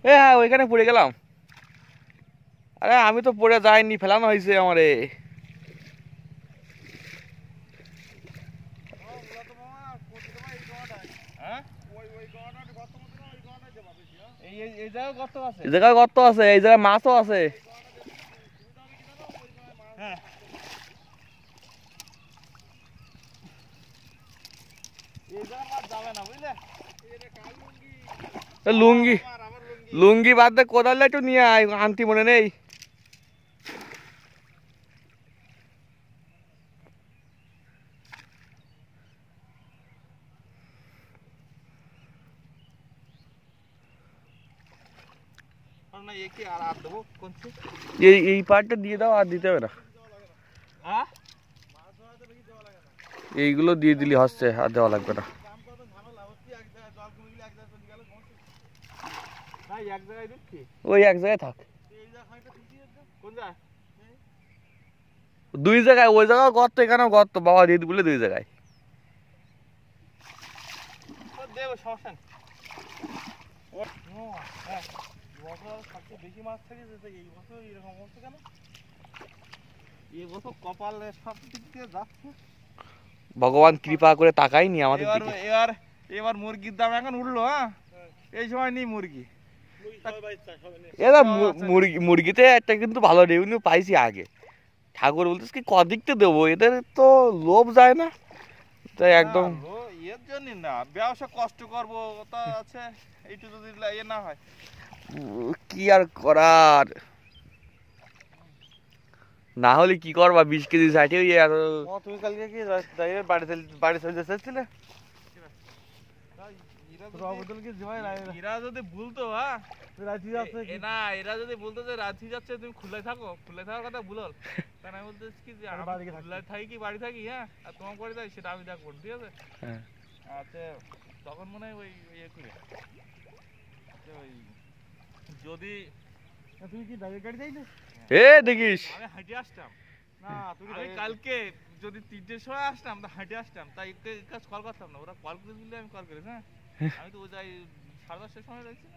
হ্যাঁ ওইখানে পড়ে গেলাম। আরে আমি তো পড়ে যাইনি, ফেলানো হয়েছে আমারে। এই জায়গায় গর্ত আছে, এই জায়গায় গর্ত আছে, এই জায়গায় মাছও আছে। হ্যাঁ এই জায়গায় মাছ যাবে না বুঝলে। লুঙ্গি লুঙ্গি বাদ দে, কোদাল একটু নিয়ে আয়, আনতি মনে নেই। এই পার্টটা দিয়ে দাও, আর দিতে হবে না। এইগুলো দিয়ে দিলি হচ্ছে, আর দেওয়া লাগবে না। ওই এক জায়গায় থাক, দুই জায়গায়, ওই জায়গায় গর্ত এখানেও গর্ত, বাবা দিয়ে বলে দুই জায়গায়। বেশি মাছ থাকে এই বছর এরকম অবস্থা কেন? এই বছর কপালে সব দিক দিয়ে যাচ্ছে। ভগবান কৃপা করে তাকাইনি আমাদের দিকে। এবার মুরগির দাম এখন উঠলো। হ্যাঁ এই সময় নেই মুরগি। এরা মুরগিতে একটা কিন্তু ভালো রেভিনিউ পাইছি আগে। ঠাকুর বলতেছে কি কদিকতে দেবো, এদের তো লোভ যায় না, তাই একদম এর জন্য না, ব্যবসা কষ্ট করবো তা আছে, এইটু যদি ইয়ে না হয় কি আর করার। না হলে কি করবা, 20 কেজি ষাটে। তুমি কালকে কি বাড়ি চলে যেতেছিলে? এরা যদি বলতো না, এরা যদি বলতো যে রাঁচি যাচ্ছে তুমি খুলনায় থাকো, খুলনায় থাকার কথা বলো, কারণ আমি বলতেছি কি যে খুলনায় থাকি কি বাড়ি থাকি, হ্যাঁ আর তোমার বাড়ি যাই সেটা আমি দেখবো, ঠিক আছে? আচ্ছা তখন মনে হয় ওই ইয়ে করে ওই যদি তুমি কি ডাইরেক্ট গাড়ি যাইলে দেখিস আমি হাঁটে আসতাম না, তুমি কালকে যদি 3টের সময় আসতাম তা হাঁটে আসতাম, তাই কাজ কল করতাম না, ওরা কল করে দিলে আমি কল করি। হ্যাঁ আমি তো ও যাই 10:30টার সময় রয়েছি।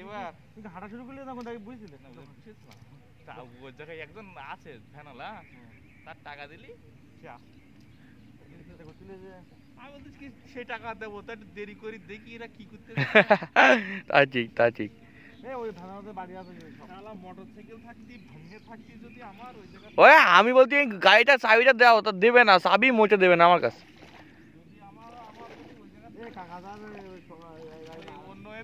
এবার তুমি হাঁটা শুরু করলে তখন তাকে বুঝছিলে না, তা ওই জায়গায় একজন আছে ফ্যানালা, তার টাকা দিলি আমি বলতেছি কি সেই টাকা দেবো, তা একটু দেরি করি দেখি এরা কি করতে। তা ঠিক, তা ঠিক। মোটরসাইকেল থাকতি ভেঙে থাকতি যদি আমার ওই জায়গায়, ওই আমি বলছি গাড়িটা চাবিটা দাও, তা দেবে না, চাবি মোটে দেবে না আমার কাছে। যদি আমার যদি ওই জায়গায়